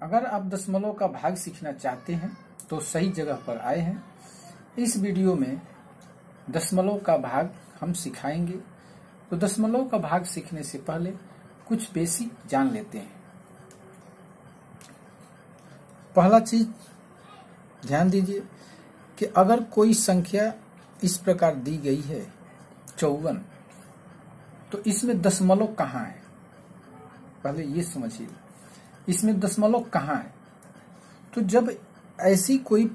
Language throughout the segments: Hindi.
अगर आप दशमलव का भाग सीखना चाहते हैं तो सही जगह पर आए हैं। इस वीडियो में दशमलव का भाग हम सिखाएंगे। तो दशमलव का भाग सीखने से पहले कुछ बेसिक जान लेते हैं। पहला चीज ध्यान दीजिए कि अगर कोई संख्या इस प्रकार दी गई है 54, तो इसमें दशमलव कहाँ है, पहले ये समझिए, इसमें दशमलव कहाँ है। तो जब ऐसी कोई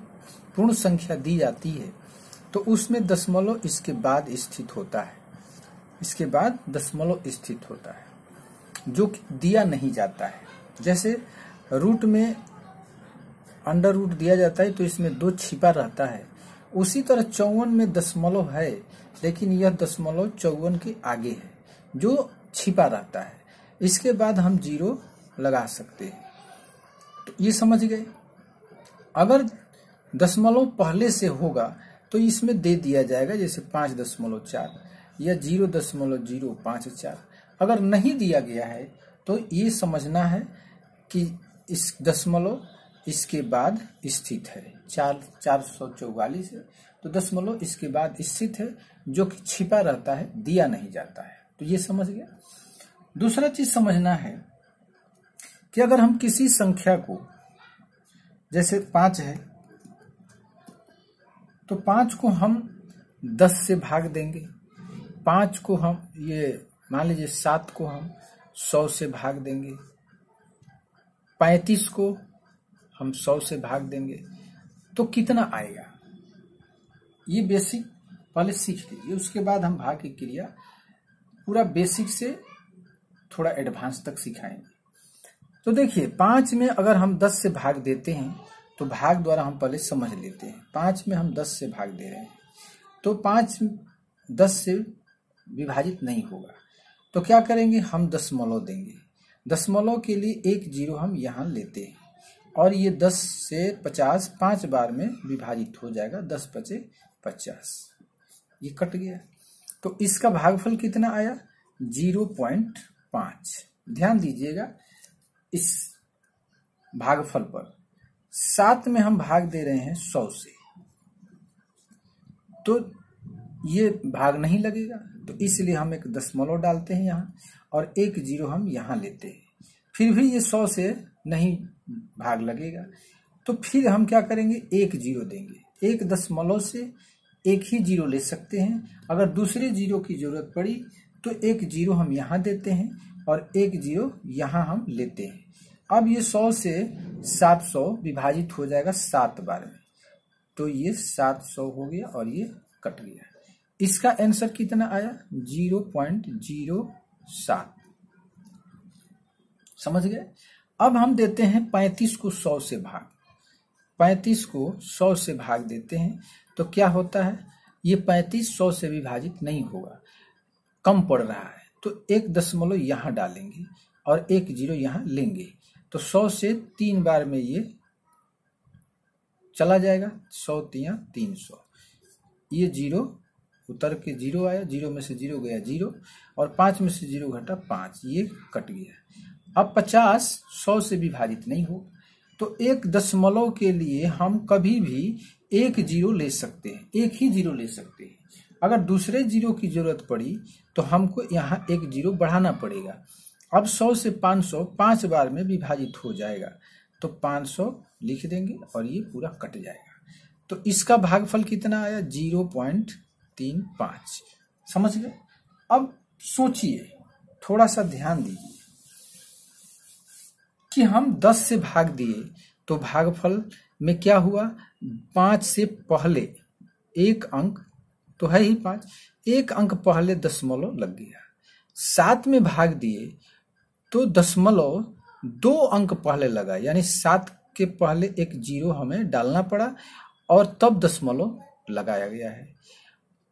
पूर्ण संख्या दी जाती है तो उसमें दशमलव इसके बाद स्थित होता है, इसके बाद दशमलव स्थित होता है, जो दिया नहीं जाता है। जैसे रूट में अंडर रूट दिया जाता है तो इसमें 2 छिपा रहता है, उसी तरह 54 में दशमलव है, लेकिन यह दशमलव 54 के आगे है जो छिपा रहता है। इसके बाद हम 0 लगा सकते हैं। तो ये समझ गए। अगर दशमलव पहले से होगा तो इसमें दे दिया जाएगा, जैसे 5.4 या 0.054। अगर नहीं दिया गया है तो ये समझना है कि इस दशमलव इसके बाद स्थित है, 444 है तो दशमलव इसके बाद स्थित है, जो कि छिपा रहता है, दिया नहीं जाता है। तो ये समझ गया। दूसरा चीज समझना है कि अगर हम किसी संख्या को, जैसे 5 है, तो 5 को हम 10 से भाग देंगे, 5 को हम ये मान लीजिए 7 को हम 100 से भाग देंगे, 35 को हम 100 से भाग देंगे, तो कितना आएगा। ये बेसिक पहले सीख लीजिए, उसके बाद हम भाग की क्रिया पूरा बेसिक से थोड़ा एडवांस तक सिखाएंगे। तो देखिए 5 में अगर हम 10 से भाग देते हैं तो भाग द्वारा हम पहले समझ लेते हैं। 5 में हम 10 से भाग दे रहे हैं तो 5 10 से विभाजित नहीं होगा, तो क्या करेंगे, हम दशमलव देंगे। दशमलव के लिए 1 0 हम यहाँ लेते हैं और ये 10 से 50 5 बार में विभाजित हो जाएगा, 10 × 5 = 50। ये कट गया, तो इसका भागफल कितना आया, 0.5। ध्यान दीजिएगा इस भागफल पर। 7 में हम भाग दे रहे हैं 100 से, तो ये भाग नहीं लगेगा, तो इसलिए हम एक दशमलव डालते हैं यहाँ और 1 0 हम यहाँ लेते हैं। फिर भी ये 100 से नहीं भाग लगेगा, तो फिर हम क्या करेंगे, 1 0 देंगे। एक दशमलव से एक ही 0 ले सकते हैं। अगर दूसरे 0 की जरूरत पड़ी तो 1 0 हम यहाँ देते हैं और 1 0 यहाँ हम लेते हैं। अब ये 100 से 700 विभाजित हो जाएगा 7 बार में, तो ये 700 हो गया और ये कट गया। इसका आंसर कितना आया, 0.07। समझ गए। अब हम देते हैं 35 को 100 से भाग, 35 को 100 से भाग देते हैं तो क्या होता है, ये 35 100 से विभाजित नहीं होगा, कम पड़ रहा है, तो एक दशमलव यहाँ डालेंगे और 1 0 यहाँ लेंगे, तो 100 से 3 बार में ये चला जाएगा, 100 × 300। ये 0 उतर के 0 आया, 0 में से 0 गया 0 और 5 में से 0 घटा 5, ये कट गया। अब 50 100 से विभाजित नहीं हो, तो एक दशमलव के लिए हम कभी भी 1 0 ले सकते हैं, एक ही 0 ले सकते हैं। अगर दूसरे 0 की जरूरत पड़ी तो हमको यहाँ 1 0 बढ़ाना पड़ेगा। अब 100 से 500 5 बार में विभाजित हो जाएगा, तो 500 लिख देंगे और ये पूरा कट जाएगा। तो इसका भागफल कितना आया, 0.35। समझ गए। अब सोचिए, थोड़ा सा ध्यान दीजिए कि हम 10 से भाग दिए तो भागफल में क्या हुआ, 5 से पहले एक अंक तो है ही 5, एक अंक पहले दशमलव लग गया। 7 में भाग दिए तो दशमलव 2 अंक पहले लगा, यानी 7 के पहले एक 0 हमें डालना पड़ा और तब दशमलव लगाया गया है।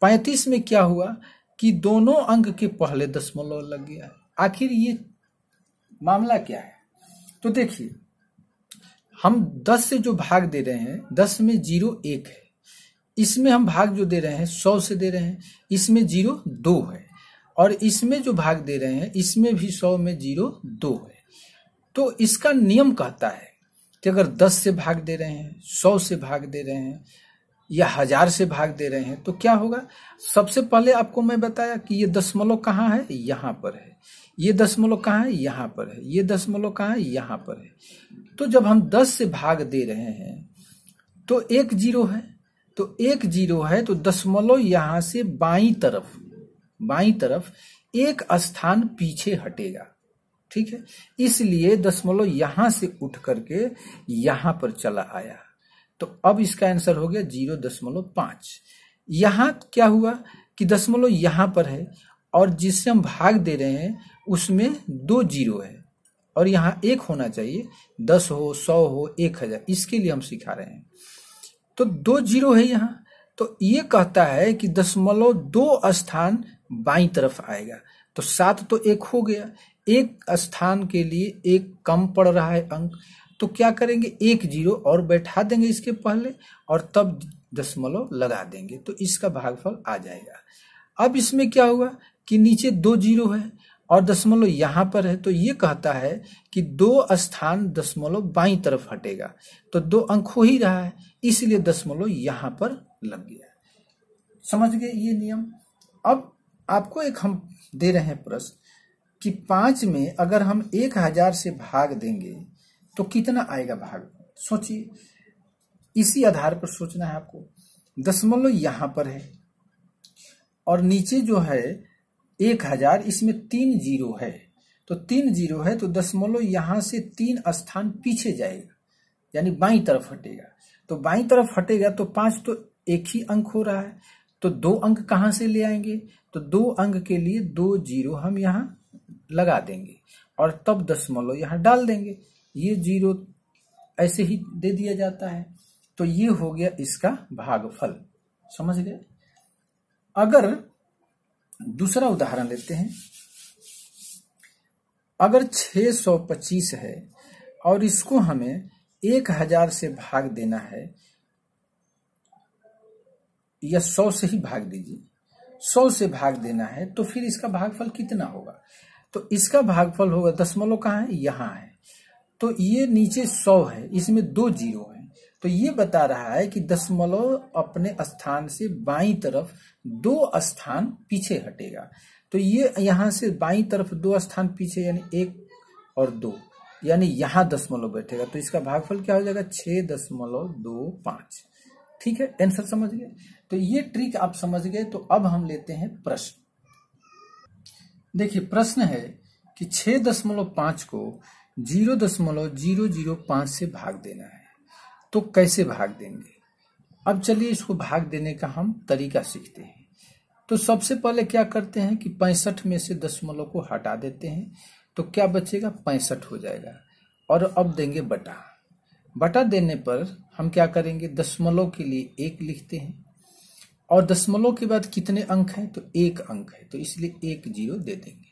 35 में क्या हुआ कि दोनों अंक के पहले दशमलव लग गया। आखिर ये मामला क्या है, तो देखिए हम 10 से जो भाग दे रहे हैं, 10 में 0 1 है, इसमें हम भाग जो दे रहे हैं 100 से दे रहे हैं, इसमें 0 2 है, और इसमें जो भाग दे रहे हैं इसमें भी 100 में 0 2 है। तो इसका नियम कहता है कि अगर 10 से भाग दे रहे हैं, 100 से भाग दे रहे हैं या 1000 से भाग दे रहे हैं तो क्या होगा। सबसे पहले आपको मैं बताया कि ये दशमलव कहाँ है, यहाँ पर है। ये दशमलव कहाँ है, यहाँ पर है। ये दशमलव कहाँ है, यहाँ पर है। तो जब हम 10 से भाग दे रहे हैं तो एक जीरो है, तो एक जीरो है तो दशमलव यहां से बाईं तरफ एक स्थान पीछे हटेगा। ठीक है, इसलिए दशमलव यहां से उठ करके यहां पर चला आया। तो अब इसका आंसर हो गया 0.5। यहां क्या हुआ कि दशमलव यहां पर है और जिससे हम भाग दे रहे हैं उसमें 2 जीरो है और यहाँ 1 होना चाहिए। 10 हो, 100 हो, 1000, इसके लिए हम सिखा रहे हैं। तो 2 जीरो है यहाँ, तो ये कहता है कि दशमलव 2 स्थान बाईं तरफ आएगा। तो 7 तो 1 हो गया, एक स्थान के लिए 1 कम पड़ रहा है अंक, तो क्या करेंगे 1 जीरो और बैठा देंगे इसके पहले और तब दशमलव लगा देंगे तो इसका भागफल आ जाएगा। अब इसमें क्या हुआ कि नीचे 2 जीरो है और दशमलव यहां पर है, तो ये कहता है कि 2 स्थान दशमलव बाईं तरफ हटेगा, तो 2 अंक हो ही रहा है, इसलिए दशमलव यहां पर लग गया। समझ गए ये नियम। अब आपको एक हम दे रहे हैं प्रश्न कि 5 में अगर हम 1000 से भाग देंगे तो कितना आएगा भाग। सोचिए, इसी आधार पर सोचना है आपको। दशमलव यहां पर है और नीचे जो है 1000, इसमें 3 जीरो है, तो 3 जीरो है तो दशमलव यहां से 3 स्थान पीछे जाएगा, यानी बाईं तरफ हटेगा। तो बाईं तरफ हटेगा तो 5 तो एक ही अंक हो रहा है, तो 2 अंक कहां से ले आएंगे, तो 2 अंक के लिए 2 जीरो हम यहां लगा देंगे और तब दशमलव यहां डाल देंगे। ये जीरो ऐसे ही दे दिया जाता है, तो ये हो गया इसका भागफल। समझ गए। अगर दूसरा उदाहरण लेते हैं, अगर 625 है और इसको हमें 1000 से भाग देना है, या 100 से ही भाग दीजिए, 100 से भाग देना है, तो फिर इसका भागफल कितना होगा। तो इसका भागफल होगा, दशमलव कहाँ है, यहाँ है, तो ये नीचे 100 है, इसमें 2 जीरो है, तो ये बता रहा है कि दशमलव अपने स्थान से बाईं तरफ 2 स्थान पीछे हटेगा। तो ये यहां से बाईं तरफ 2 स्थान पीछे, यानी 1 और 2, यानी यहां दशमलव बैठेगा, तो इसका भागफल क्या हो जाएगा 6.25। ठीक है, आंसर समझ गए। तो ये ट्रिक आप समझ गए। तो अब हम लेते हैं प्रश्न। देखिए प्रश्न है कि 6.5 को 0.005 से भाग देना है, तो कैसे भाग देंगे। अब चलिए इसको भाग देने का हम तरीका सीखते हैं। तो सबसे पहले क्या करते हैं कि 65 में से दशमलव को हटा देते हैं, तो क्या बचेगा 65 हो जाएगा। और अब देंगे बटा देने पर हम क्या करेंगे, दशमलव के लिए 1 लिखते हैं और दशमलव के बाद कितने अंक हैं, तो 1 अंक है, तो इसलिए 1 जीरो दे देंगे।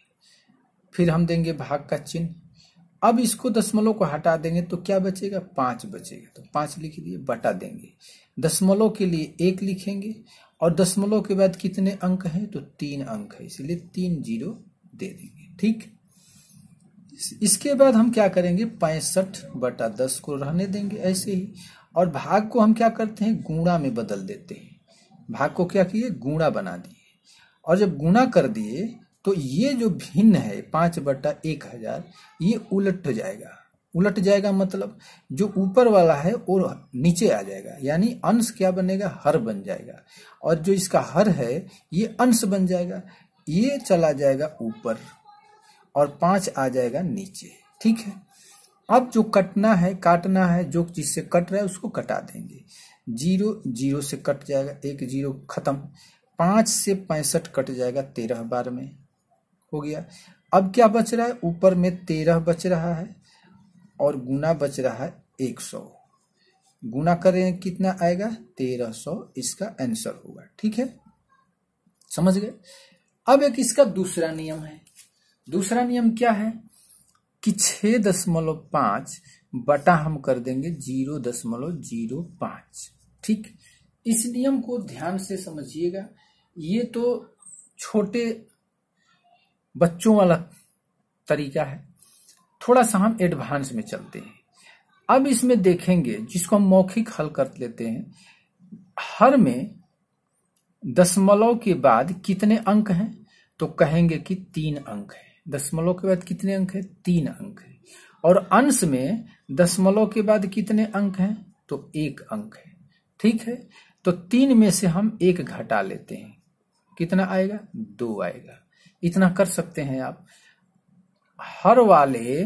फिर हम देंगे भाग का चिन्ह। अब इसको दशमलव को हटा देंगे तो क्या बचेगा 5 बचेगा, तो 5 लिख दिए, बटा देंगे। दशमलव के लिए 1 लिखेंगे और दशमलव के बाद कितने अंक हैं, तो 3 अंक है, इसलिए 3 जीरो दे देंगे। ठीक, इसके बाद हम क्या करेंगे 65/10 को रहने देंगे ऐसे ही, और भाग को हम क्या करते हैं गुणा में बदल देते हैं। भाग को क्या किए, गुणा बना दिए, और जब गुणा कर दिए तो ये जो भिन्न है 5/1000 ये उलट जाएगा, मतलब जो ऊपर वाला है वो नीचे आ जाएगा, यानी अंश क्या बनेगा, हर बन जाएगा, और जो इसका हर है ये अंश बन जाएगा, ये चला जाएगा ऊपर और 5 आ जाएगा नीचे। ठीक है, अब जो काटना है, जो जिससे कट रहा है उसको कटा देंगे। 0 0 से कट जाएगा, 1 जीरो खत्म। 5 से 65 कट जाएगा 13 बार में, हो गया। अब क्या बच रहा है, ऊपर में 13 बच रहा है और गुना बच रहा है 100। गुना करें कितना आएगा 1300, इसका आंसर होगा। ठीक है, समझ गए। अब एक इसका दूसरा नियम है। दूसरा नियम क्या है कि 6.5 बटा हम कर देंगे 0.05। ठीक, इस नियम को ध्यान से समझिएगा। ये तो छोटे बच्चों वाला तरीका है, थोड़ा सा हम एडवांस में चलते हैं। अब इसमें देखेंगे, जिसको हम मौखिक हल कर लेते हैं, हर में दशमलव के बाद कितने अंक हैं, तो कहेंगे कि 3 अंक है। दशमलव के बाद कितने अंक है, 3 अंक है। और अंश में दशमलव के बाद कितने अंक हैं, तो 1 अंक है। ठीक है, तो 3 में से हम 1 घटा लेते हैं, कितना आएगा, 2 आएगा। इतना कर सकते हैं आप। हर वाले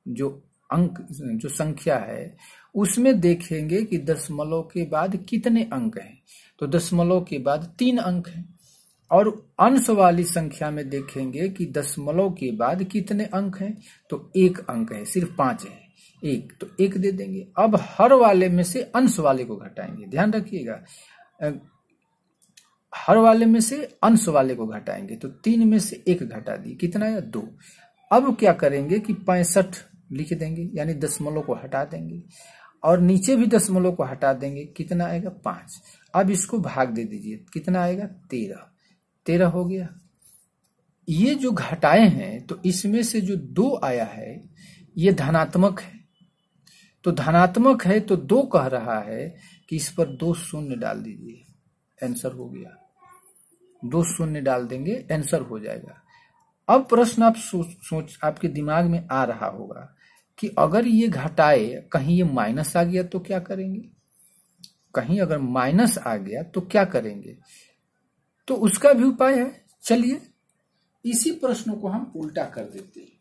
जो अंक, जो संख्या है, उसमें देखेंगे कि दशमलव के बाद कितने अंक हैं, तो दशमलव के बाद 3 अंक हैं। और अंश वाली संख्या में देखेंगे कि दशमलव के बाद कितने अंक हैं, तो 1 अंक है, सिर्फ 5 है, 1, तो 1 दे देंगे। अब हर वाले में से अंश वाले को घटाएंगे, ध्यान रखिएगा, हर वाले में से अंश वाले को घटाएंगे, तो 3 में से 1 घटा दी, कितना है, 2। अब क्या करेंगे कि 65 लिख देंगे, यानी दशमलव को हटा देंगे, और नीचे भी दशमलव को हटा देंगे, कितना आएगा, 5। अब इसको भाग दे दीजिए, कितना आएगा, 13 हो गया। ये जो घटाए हैं, तो इसमें से जो 2 आया है ये धनात्मक है, तो धनात्मक है तो 2 कह रहा है कि इस पर 2 शून्य डाल दीजिए, आंसर हो गया। 2 शून्य डाल देंगे, आंसर हो जाएगा। अब प्रश्न आप सोच आपके दिमाग में आ रहा होगा कि अगर ये घटाए, कहीं ये माइनस आ गया तो क्या करेंगे, कहीं अगर माइनस आ गया तो क्या करेंगे, तो उसका भी उपाय है। चलिए इसी प्रश्न को हम उल्टा कर देते हैं,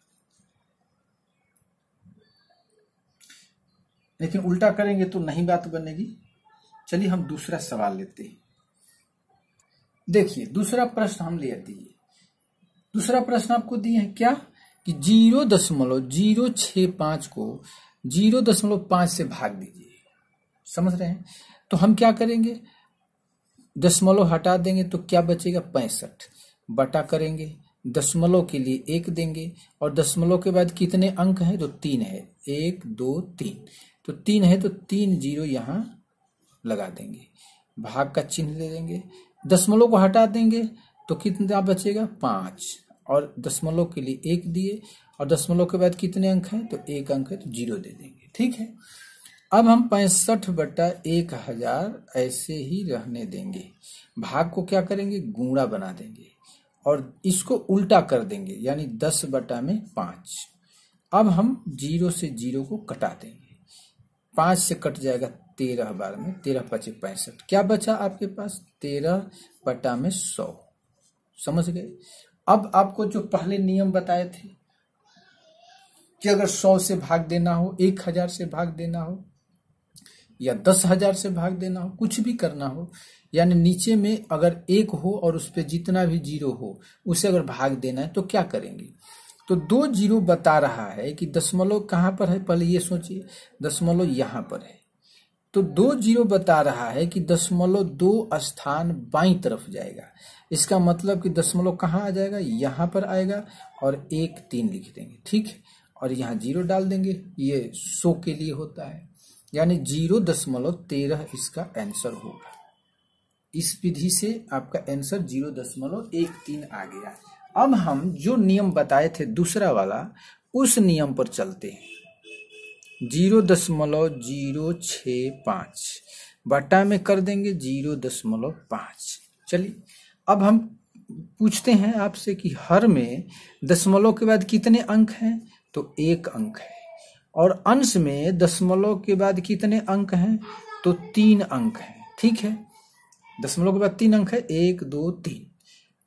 लेकिन उल्टा करेंगे तो नहीं बात बनेगी। चलिए हम दूसरा सवाल लेते हैं। देखिए दूसरा प्रश्न हम ले आते हैं। दूसरा प्रश्न आपको दिए हैं क्या, कि 0.065 को 0.5 से भाग दीजिए। समझ रहे हैं, तो हम क्या करेंगे, दशमलव हटा देंगे तो क्या बचेगा, 65, बटा करेंगे, दशमलव के लिए 1 देंगे, और दशमलव के बाद कितने अंक हैं, तो 3 है, 1 2 3, तो 3 है, तो 3 0 यहां लगा देंगे, भाग का चिन्ह दे देंगे, दशमलव को हटा देंगे तो कितना बचेगा, 5, और दशमलव के लिए 1 दिए, और दशमलव के बाद कितने अंक हैं, तो 1 अंक है, तो 0 दे देंगे। ठीक है, अब हम 65/1000 ऐसे ही रहने देंगे, भाग को क्या करेंगे, गुणा बना देंगे, और इसको उल्टा कर देंगे, यानी 10/5। अब हम 0 से 0 को कटा देंगे, 5 से कट जाएगा 13 बार में, 13 × 5 = 65, क्या बचा आपके पास, 13/100। समझ गए। अब आपको जो पहले नियम बताए थे कि अगर 100 से भाग देना हो, 1000 से भाग देना हो, या 10,000 से भाग देना हो, कुछ भी करना हो, यानी नीचे में अगर 1 हो और उस पे जितना भी 0 हो उसे अगर भाग देना है तो क्या करेंगे, तो 2 0 बता रहा है कि दशमलव कहां पर है, पहले ये सोचिए, दशमलव यहां पर है, तो 2 0 बता रहा है कि दशमलव 2 स्थान बाईं तरफ जाएगा। इसका मतलब कि दशमलव कहाँ आ जाएगा, यहां पर आएगा, और 1 3 लिख देंगे। ठीक है, और यहाँ 0 डाल देंगे, ये 100 के लिए होता है, यानी 0.13 इसका आंसर होगा। इस विधि से आपका आंसर 0.13 आ गया। अब हम जो नियम बताए थे दूसरा वाला, उस नियम पर चलते हैं। 0.065 बटा में कर देंगे 0.5। चलिए अब हम पूछते हैं आपसे कि हर में दशमलव के बाद कितने अंक हैं, तो 1 अंक है, और अंश में दशमलव के बाद कितने अंक हैं, तो 3 अंक हैं। ठीक है, दशमलव के बाद 3 अंक है, 1 2 3।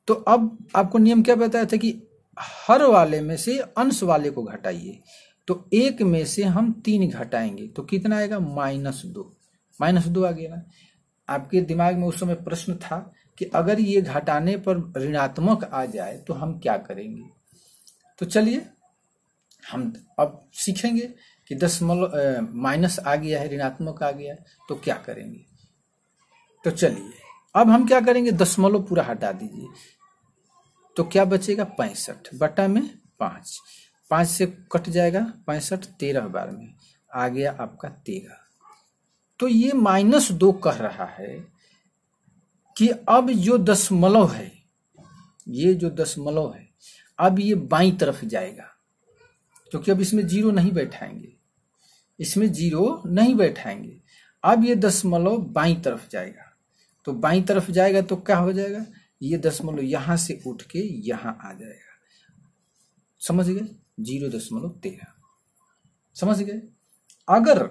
तो अब आपको नियम क्या बताया था कि हर वाले में से अंश वाले को घटाइए, तो 1 में से हम 3 घटाएंगे तो कितना आएगा, -2। -2 आ गया ना। आपके दिमाग में उस समय प्रश्न था कि अगर ये घटाने पर ऋणात्मक आ जाए तो हम क्या करेंगे। तो चलिए हम अब सीखेंगे कि दशमलव माइनस आ गया है, ऋणात्मक आ गया है, तो क्या करेंगे। तो चलिए अब हम क्या करेंगे, दशमलव पूरा हटा दीजिए, तो क्या बचेगा, 65 बटा में 5, 5 से कट जाएगा 65, 13 बार में आ गया आपका 13। तो ये -2 कह रहा है कि अब जो दशमलव है, ये जो दशमलव है, अब ये बाईं तरफ जाएगा, क्योंकि अब इसमें 0 नहीं बैठाएंगे, इसमें 0 नहीं बैठाएंगे। अब ये दशमलव बाईं तरफ जाएगा, तो बाईं तरफ जाएगा तो क्या हो जाएगा, ये दशमलव यहां से उठ के यहां आ जाएगा। समझ गए, 0.13। समझ गए। अगर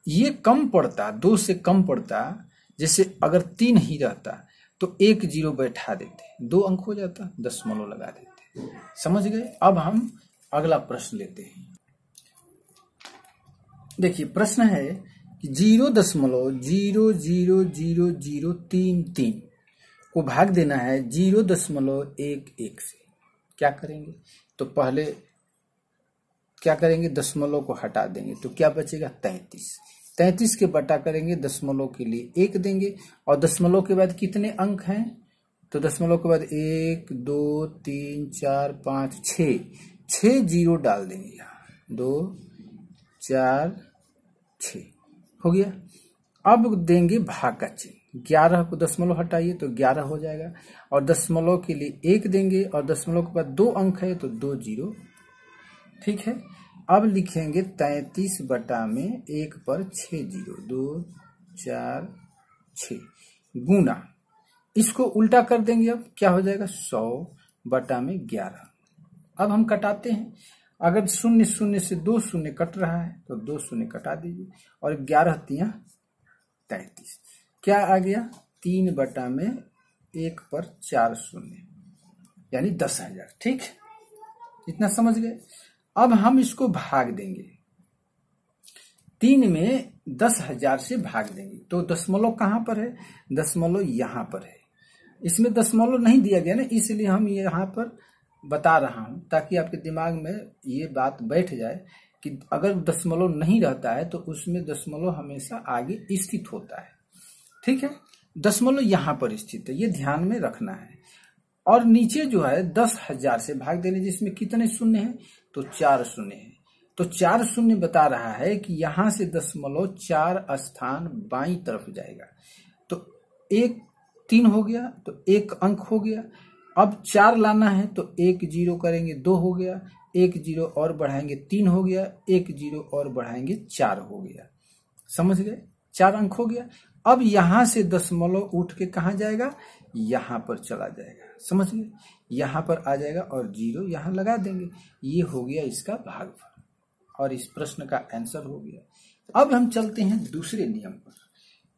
ये कम पड़ता, 2 से कम पड़ता, जैसे अगर 3 ही रहता तो 1 0 बैठा देते, 2 अंक हो जाता, दशमलव लगा देते। समझ गए। अब हम अगला प्रश्न लेते हैं। देखिए प्रश्न है कि 0.00033 को भाग देना है 0.11 से। क्या करेंगे, तो पहले क्या करेंगे, दशमलव को हटा देंगे तो क्या बचेगा 33 के बटा करेंगे, दशमलव के लिए 1 देंगे, और दशमलव के बाद कितने अंक हैं, तो दशमलव के बाद 1 2 3 4 5 6 0 डाल देंगे यहाँ, 2 4 6 हो गया। अब देंगे भाग का चिन्ह, 11 को दशमलव हटाइए तो 11 हो जाएगा, और दशमलव के लिए 1 देंगे, और दशमलव के बाद 2 अंक है तो 2 0। ठीक है। अब लिखेंगे 33 बटा में 1 पर 6 0, 2 4 6 गुना, इसको उल्टा कर देंगे। अब क्या हो जाएगा, 100 बटा में 11। अब हम कटाते हैं, अगर 0 0 से 2 शून्य कट रहा है तो 2 शून्य कटा दीजिए, और 11 तियां 33, क्या आ गया, 3 बटा में 1 पर 4 शून्य, यानी 10,000। ठीक, इतना समझ गए। अब हम इसको भाग देंगे, 3 में 10,000 से भाग देंगे, तो दशमलव कहां पर है, दशमलव यहां पर है। इसमें दशमलव नहीं दिया गया ना, इसलिए हम यहाँ पर बता रहा हूं ताकि आपके दिमाग में ये बात बैठ जाए कि अगर दशमलव नहीं रहता है तो उसमें दशमलव हमेशा आगे स्थित होता है। ठीक है, दशमलव यहां पर स्थित है, ये ध्यान में रखना है। और नीचे जो है 10,000 से भाग देने, जिसमें कितने शून्य हैं, तो 4 शून्य है, तो 4 शून्य बता रहा है कि यहां से दशमलव 4 स्थान बाईं तरफ जाएगा, तो 1 3 हो गया, तो 1 अंक हो गया। अब 4 लाना है तो 1 0 करेंगे, 2 हो गया, 1 0 और बढ़ाएंगे 3 हो गया, 1 0 और बढ़ाएंगे 4 हो गया। समझ गए, 4 अंक हो गया। अब यहां से दशमलव उठ के कहां जाएगा, यहां पर चला जाएगा। समझ गए, यहां पर आ जाएगा और 0 यहां लगा देंगे। ये हो गया इसका भागफल, और इस प्रश्न का आंसर हो गया। अब हम चलते हैं दूसरे नियम पर।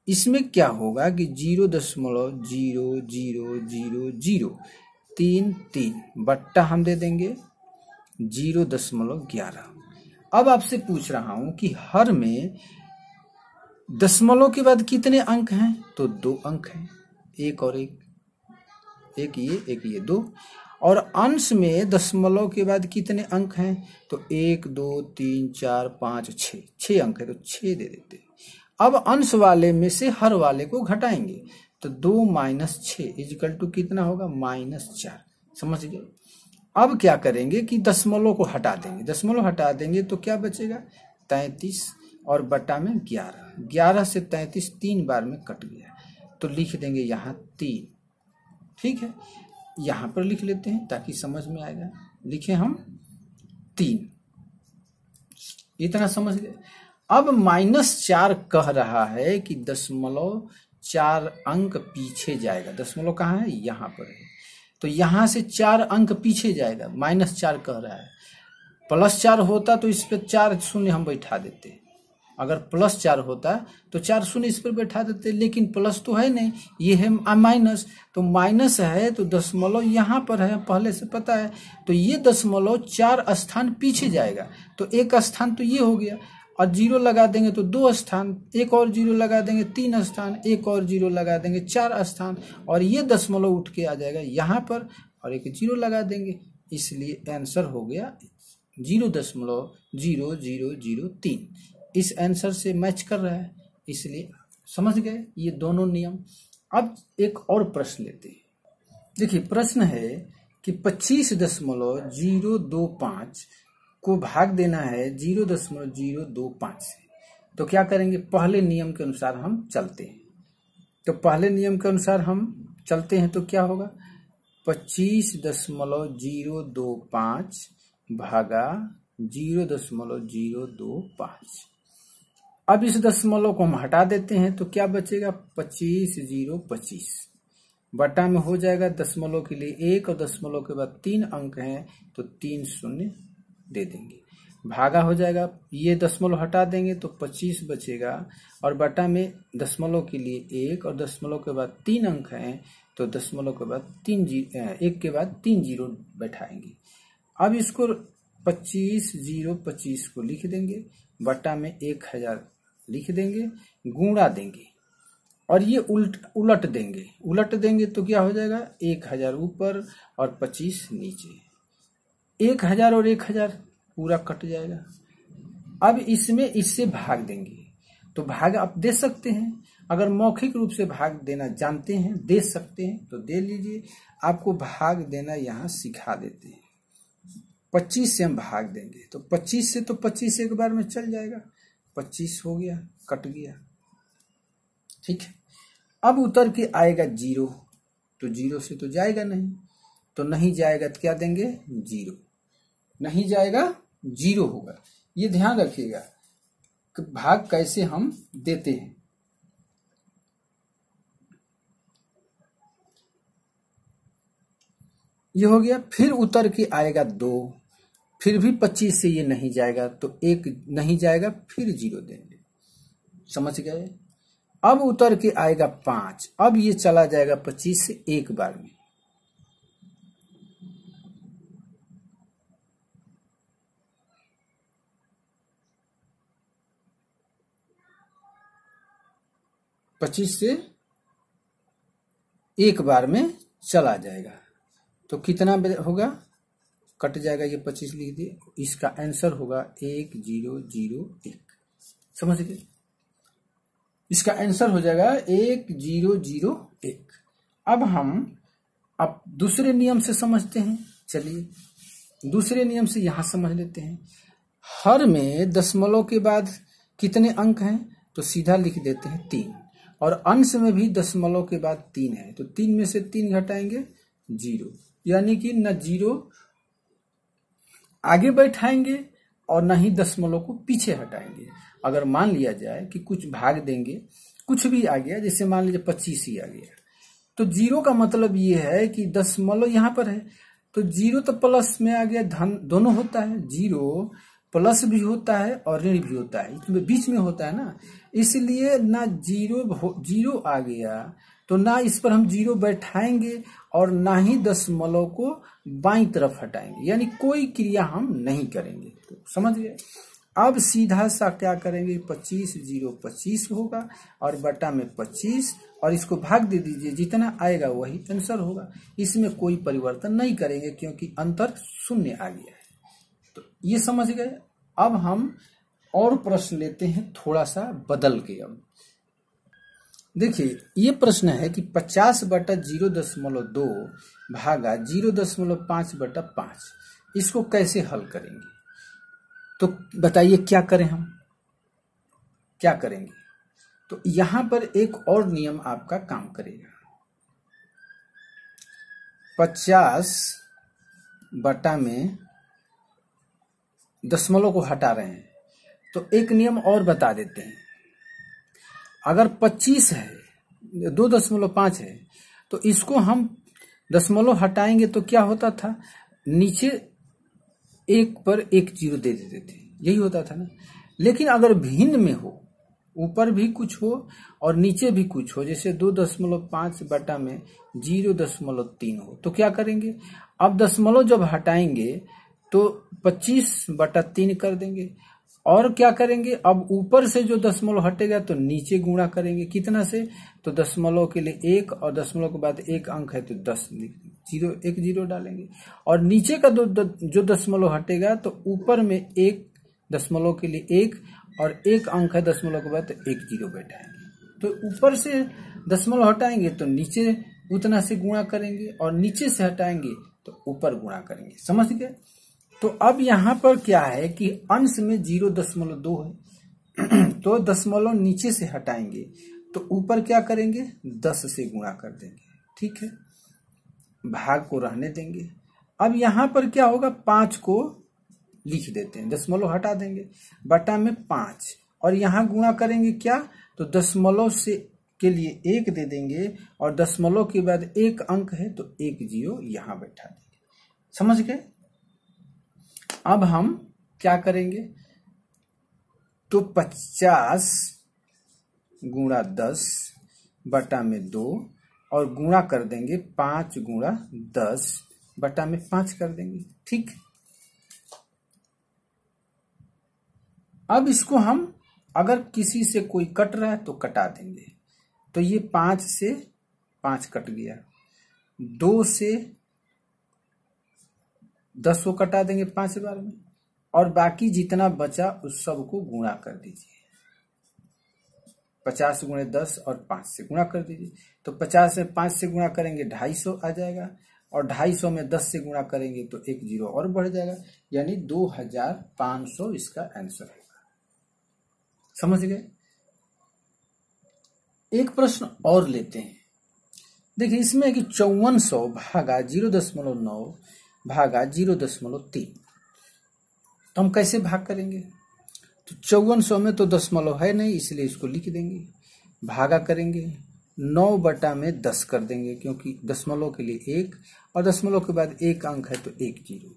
इसमें क्या होगा कि 0.000033 बट्टा हम दे देंगे 0.11। अब आपसे पूछ रहा हूं कि हर में दशमलव के बाद कितने अंक हैं, तो 2 अंक हैं, 1 और 1, एक ये 2, और अंश में दशमलव के बाद कितने अंक हैं, तो 1 2 3 4 5 6 अंक है, तो 6 दे देते हैं। अब अंश वाले में से हर वाले को घटाएंगे, तो 2 - 6 इक्वल टू कितना होगा, -4। समझ गए। अब क्या करेंगे कि दशमलव को हटा देंगे, दशमलव हटा देंगे तो क्या बचेगा, 33 और बटा में 11 से 33 3 बार में कट गया, तो लिख देंगे यहाँ 3। ठीक है, यहां पर लिख लेते हैं ताकि समझ में आएगा। लिखे हम 3, इतना समझ गए। अब -4 कह रहा है कि दशमलव 4 अंक पीछे जाएगा। दशमलव कहाँ है, यहाँ पर है, तो यहां से 4 अंक पीछे जाएगा। -4 कह रहा है, +4 होता तो इस पे 4 शून्य हम बैठा देते, अगर +4 होता तो 4 शून्य इस पर बैठा देते, लेकिन प्लस तो है नहीं, ये है माइनस, तो माइनस है तो दशमलव यहाँ पर है, पहले से पता है, तो ये दशमलव 4 स्थान पीछे जाएगा, तो 1 स्थान तो ये हो गया, और 0 लगा देंगे तो 2 स्थान, 1 और 0 लगा देंगे 3 स्थान, 1 और 0 लगा देंगे 4 स्थान, और ये दशमलव उठ के आ जाएगा यहाँ पर, और 1 0 लगा देंगे, इसलिए आंसर हो गया 0.0003। इस आंसर से मैच कर रहा है, इसलिए समझ गए ये दोनों नियम। अब एक और प्रश्न लेते हैं। देखिए प्रश्न है कि 25.025 को भाग देना है 0.025 से, तो क्या करेंगे, पहले नियम के अनुसार हम चलते हैं। तो पहले नियम के अनुसार हम चलते हैं तो क्या होगा, 25.025 भागा 0.025। अब इस दशमलव को हम हटा देते हैं तो क्या बचेगा, 25,025 बटा में हो जाएगा दशमलव के लिए 1 और दशमलव के बाद 3 अंक हैं तो 3 शून्य दे देंगे, भागा हो जाएगा, ये दशमलव हटा देंगे तो 25 बचेगा और बटा में दशमलव के लिए 1 और दशमलव के बाद 3 अंक हैं तो दशमलव के बाद 1 के बाद 3 जीरो बैठाएंगे। अब इसको 25,025 को लिख देंगे, बटा में 1000 लिख देंगे, गुणा देंगे और ये उलट देंगे तो क्या हो जाएगा, 1000 ऊपर और 25 नीचे, 1000 और 1000 पूरा कट जाएगा। अब इसमें इससे भाग देंगे तो भाग आप दे सकते हैं, अगर मौखिक रूप से भाग देना जानते हैं, दे सकते हैं तो दे लीजिए। आपको भाग देना यहाँ सिखा देते हैं। 25 से हम भाग देंगे तो 25 से तो 25 एक बार में चल जाएगा, 25 हो गया, कट गया, ठीक है। अब उतर के आएगा 0, तो 0 से तो जाएगा नहीं, तो नहीं जाएगा तो क्या देंगे, 0, नहीं जाएगा 0 होगा। ये ध्यान रखिएगा कि भाग कैसे हम देते हैं। ये हो गया, फिर उतर के आएगा 2, फिर भी 25 से ये नहीं जाएगा तो 1 नहीं जाएगा, फिर 0 देंगे, समझ गए। अब उतर के आएगा 5, अब ये चला जाएगा 25 से एक बार में, पच्चीस से एक बार में चला जाएगा तो कितना होगा, कट जाएगा, ये 25 लिख दिए, इसका आंसर होगा 1001। समझ गए, इसका आंसर हो जाएगा 1001। अब दूसरे नियम से समझते हैं। चलिए दूसरे नियम से यहां समझ लेते हैं। हर में दशमलव के बाद कितने अंक हैं, तो सीधा लिख देते हैं 3, और अंश में भी दशमलव के बाद 3 है तो 3 में से 3 घटाएंगे 0, यानी कि न 0 आगे बैठाएंगे और न ही दशमलव को पीछे हटाएंगे। अगर मान लिया जाए कि कुछ भाग देंगे, कुछ भी आ गया, जैसे मान लीजिए 25 ही आ गया, तो 0 का मतलब ये है कि दशमलव यहाँ पर है तो 0 तो प्लस में आ गया, धन दोनों होता है, 0 प्लस भी होता है और ऋण भी होता है, इसमें बीच में होता है ना, इसलिए ना 0 आ गया तो ना इस पर हम 0 बैठाएंगे और ना ही दशमलव को बाईं तरफ हटाएंगे, यानी कोई क्रिया हम नहीं करेंगे। तो समझ गए। अब सीधा सा क्या करेंगे, 25,025 होगा और बटा में 25 और इसको भाग दे दीजिए, जितना आएगा वही आंसर होगा, इसमें कोई परिवर्तन नहीं करेंगे क्योंकि अंतर शून्य आ गया है। तो ये समझ गए। अब हम और प्रश्न लेते हैं थोड़ा सा बदल के। अब देखिए ये प्रश्न है कि 50 बटा 0.2 भागा 0.5 बटा 5, इसको कैसे हल करेंगे। तो बताइए क्या करें, हम क्या करेंगे। तो यहां पर एक और नियम आपका काम करेगा। 50 बटा में दशमलव को हटा रहे हैं तो एक नियम और बता देते हैं। अगर 25 है, 2.5 है, तो इसको हम दशमलव हटाएंगे तो क्या होता था, नीचे 1 पर 1 0 दे देते थे, यही होता था ना। लेकिन अगर भिन्न में हो, ऊपर भी कुछ हो और नीचे भी कुछ हो, जैसे 2.5 बटा में 0.3 हो, तो क्या करेंगे, अब दशमलव जब हटाएंगे तो 25 बटा 3 कर देंगे और क्या करेंगे, अब ऊपर से जो दशमलव हटेगा तो नीचे गुणा करेंगे, कितना से, तो दशमलव के लिए 1 और दशमलव के बाद 1 अंक है तो 10, 1 0 डालेंगे और नीचे का जो दशमलव हटेगा तो ऊपर में 1 दशमलव के लिए 1 और 1 अंक है दशमलव के बाद 1 0 बैठाएंगे। तो ऊपर से दशमलव हटाएंगे तो नीचे उतना से गुणा करेंगे और नीचे से हटाएंगे तो ऊपर गुणा करेंगे। समझ गए। तो अब यहाँ पर क्या है कि अंश में 0.2 है तो दशमलव नीचे से हटाएंगे तो ऊपर क्या करेंगे, 10 से गुणा कर देंगे, ठीक है, भाग को रहने देंगे। अब यहाँ पर क्या होगा, 5 को लिख देते हैं, दशमलव हटा देंगे, बटा में 5 और यहाँ गुणा करेंगे क्या, तो दशमलव से के लिए 1 दे देंगे और दशमलव के बाद 1 अंक है तो 1 जीरो यहाँ बैठा देंगे। समझ गए। अब हम क्या करेंगे, तो 50 गुणा 10 बटा में 2 और गुणा कर देंगे 5 गुणा 10 बटा में 5 कर देंगे। ठीक, अब इसको हम अगर किसी से कोई कट रहा है तो कटा देंगे, तो ये 5 से 5 कट गया, 2 से 10 को कटा देंगे 5 बार में और बाकी जितना बचा उस सब को गुणा कर दीजिए। 50 गुणे 10 और 5 से गुणा कर दीजिए, तो 50 से 5 से गुणा करेंगे 250 आ जाएगा और 250 में 10 से गुणा करेंगे तो 1 जीरो और बढ़ जाएगा, यानी 2500 इसका आंसर होगा। समझ गए। एक प्रश्न और लेते हैं। देखिए इसमें है कि 5400 भागा 0.9 भागा 0.3, तो हम कैसे भाग करेंगे, तो 5400 में तो दशमलव है नहीं इसलिए इसको लिख देंगे, भागा करेंगे 9 बटा में 10 कर देंगे क्योंकि दशमलव के लिए 1 और दशमलव के बाद 1 अंक है तो 1 जीरो,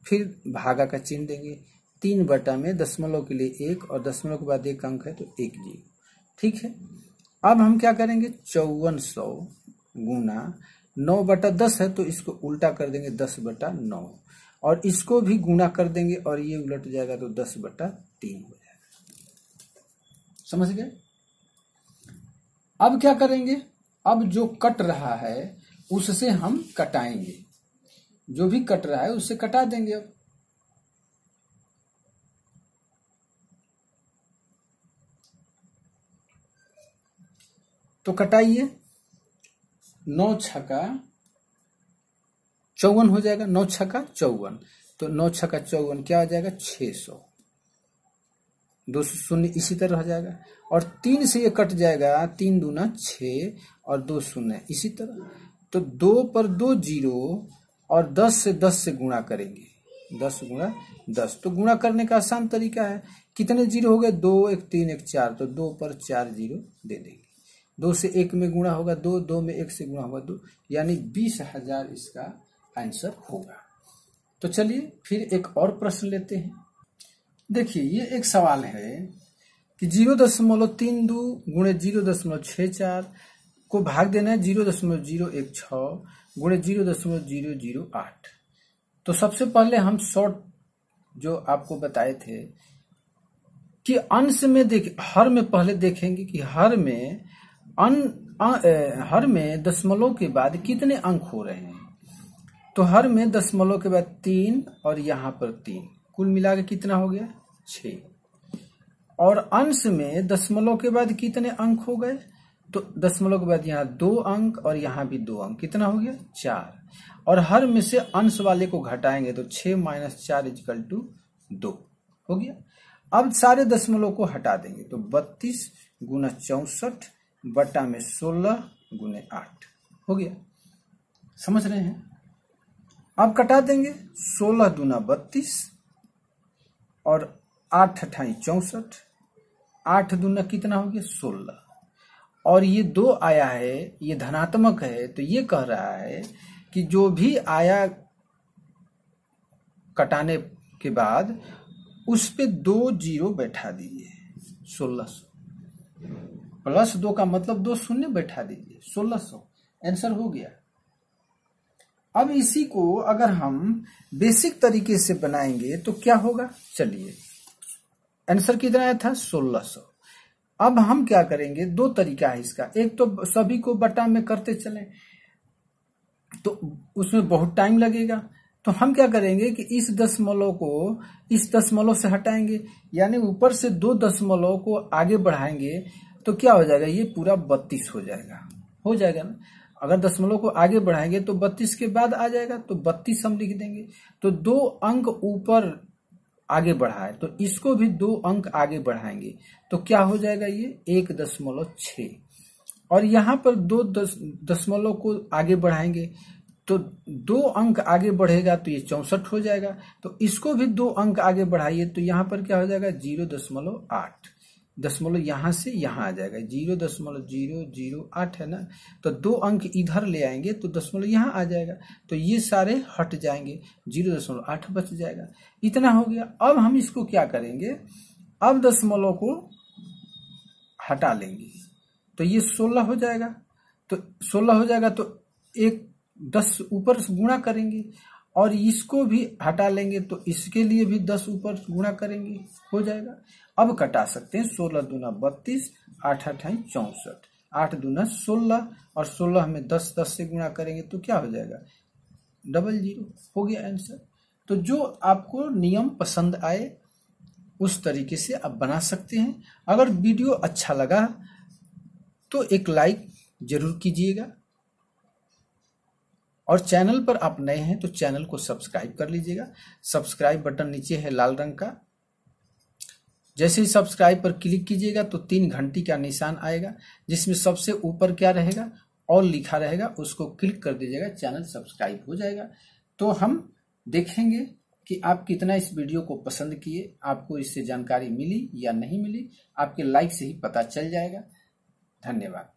फिर भागा का चिन्ह देंगे, 3 बटा में दशमलव के लिए 1 और दशमलव के बाद 1 अंक है तो 1 जीरो। ठीक है, अब हम क्या करेंगे, 5400 गुना 9 बटा 10 है तो इसको उल्टा कर देंगे 10 बटा 9 और इसको भी गुणा कर देंगे और ये उलट जाएगा तो 10 बटा 3 हो जाएगा। समझ गए। अब क्या करेंगे, अब जो कट रहा है उससे हम कटाएंगे, जो भी कट रहा है उससे कटा देंगे। अब तो कटाइए, 9 छक्का 54 हो जाएगा, 9 छक्का 54, तो 9 छक्का 54 क्या हो जाएगा 600, 2 शून्य इसी तरह हो जाएगा और 3 से ये कट जाएगा, 3 दूना 6 और 2 शून्य इसी तरह, तो 2 पर 2 जीरो और 10 से 10 से गुणा करेंगे, 10 गुणा 10, तो गुणा करने का आसान तरीका है, कितने जीरो हो गए, 2 1 3 1 4, तो 2 पर 4 जीरो दे देंगे, 2 से 1 में गुणा होगा 2, 2 में 1 से गुणा होगा 2, यानी 20,000 इसका आंसर होगा। तो चलिए फिर एक और प्रश्न लेते हैं। देखिए ये एक सवाल है कि 0.32 गुणे 0.64 को भाग देना है 0.016 गुणे 0.008। तो सबसे पहले हम शॉर्ट जो आपको बताए थे कि अंश में हर में पहले देखेंगे कि हर में दशमलव के बाद कितने अंक हो रहे हैं, तो हर में दशमलव के बाद 3 और यहाँ पर 3, कुल मिला के कितना हो गया 6, और अंश में दशमलव के बाद कितने अंक हो गए, तो दशमलव के बाद यहाँ 2 अंक और यहाँ भी 2 अंक, कितना हो गया 4, और हर में से अंश वाले को घटाएंगे तो 6 - 4 = 2 हो गया। अब सारे दशमलव को हटा देंगे तो 32 गुना 64 बटा में 16 गुने 8 हो गया। समझ रहे हैं। अब कटा देंगे, 16 दूना 32 और 8 अठाई 64, 8 दूना कितना हो गया 16, और ये 2 आया है, ये धनात्मक है, तो ये कह रहा है कि जो भी आया कटाने के बाद उस पे 2 जीरो बैठा दीजिए, 1600 प्लस 2 का मतलब 2 शून्य बैठा दीजिए, 1600 आंसर हो गया। अब इसी को अगर हम बेसिक तरीके से बनाएंगे तो क्या होगा, चलिए आंसर कितना आया था 1600। अब हम क्या करेंगे, 2 तरीका है इसका, एक तो सभी को बटा में करते चले तो उसमें बहुत टाइम लगेगा, तो हम क्या करेंगे कि इस दशमलव को इस दशमलव से हटाएंगे, यानी ऊपर से 2 दशमलव को आगे बढ़ाएंगे तो क्या हो जाएगा, ये पूरा 32 हो जाएगा ना। अगर दशमलव को आगे बढ़ाएंगे तो 32 के बाद आ जाएगा, तो 32 हम लिख देंगे, तो 2 अंक ऊपर आगे बढ़ाए तो इसको भी 2 अंक आगे बढ़ाएंगे तो क्या हो जाएगा, ये 1.6, और यहाँ पर 2 दशमलव को आगे बढ़ाएंगे तो 2 अंक आगे बढ़ेगा तो ये 64 हो जाएगा। तो इसको भी 2 अंक आगे बढ़ाइए तो यहां पर क्या हो जाएगा 0.8, दशमलव यहां से यहां आ जाएगा 0.008 है ना। तो 2 अंक इधर ले आएंगे तो दशमलव यहां आ जाएगा, तो ये सारे हट जाएंगे, 0.8 बच जाएगा। इतना हो गया। अब हम इसको क्या करेंगे, अब दशमलव को हटा लेंगे तो ये 16 हो जाएगा। तो 16 हो जाएगा तो एक 10 ऊपर से गुणा करेंगे और इसको भी हटा लेंगे तो इसके लिए भी 10 ऊपर गुणा करेंगे, हो जाएगा। अब कटा सकते हैं, 16 दूना 32, 8 अठाई 64, 8 दूना 16 और 16 में 10 10 से गुणा करेंगे तो क्या हो जाएगा 00, हो गया आंसर। तो जो आपको नियम पसंद आए उस तरीके से आप बना सकते हैं। अगर वीडियो अच्छा लगा तो एक लाइक जरूर कीजिएगा और चैनल पर आप नए हैं तो चैनल को सब्सक्राइब कर लीजिएगा। सब्सक्राइब बटन नीचे है लाल रंग का, जैसे ही सब्सक्राइब पर क्लिक कीजिएगा तो 3 घंटी का निशान आएगा जिसमें सबसे ऊपर क्या रहेगा ऑल लिखा रहेगा, उसको क्लिक कर दीजिएगा, चैनल सब्सक्राइब हो जाएगा। तो हम देखेंगे कि आप कितना इस वीडियो को पसंद किए, आपको इससे जानकारी मिली या नहीं मिली, आपके लाइक से ही पता चल जाएगा। धन्यवाद।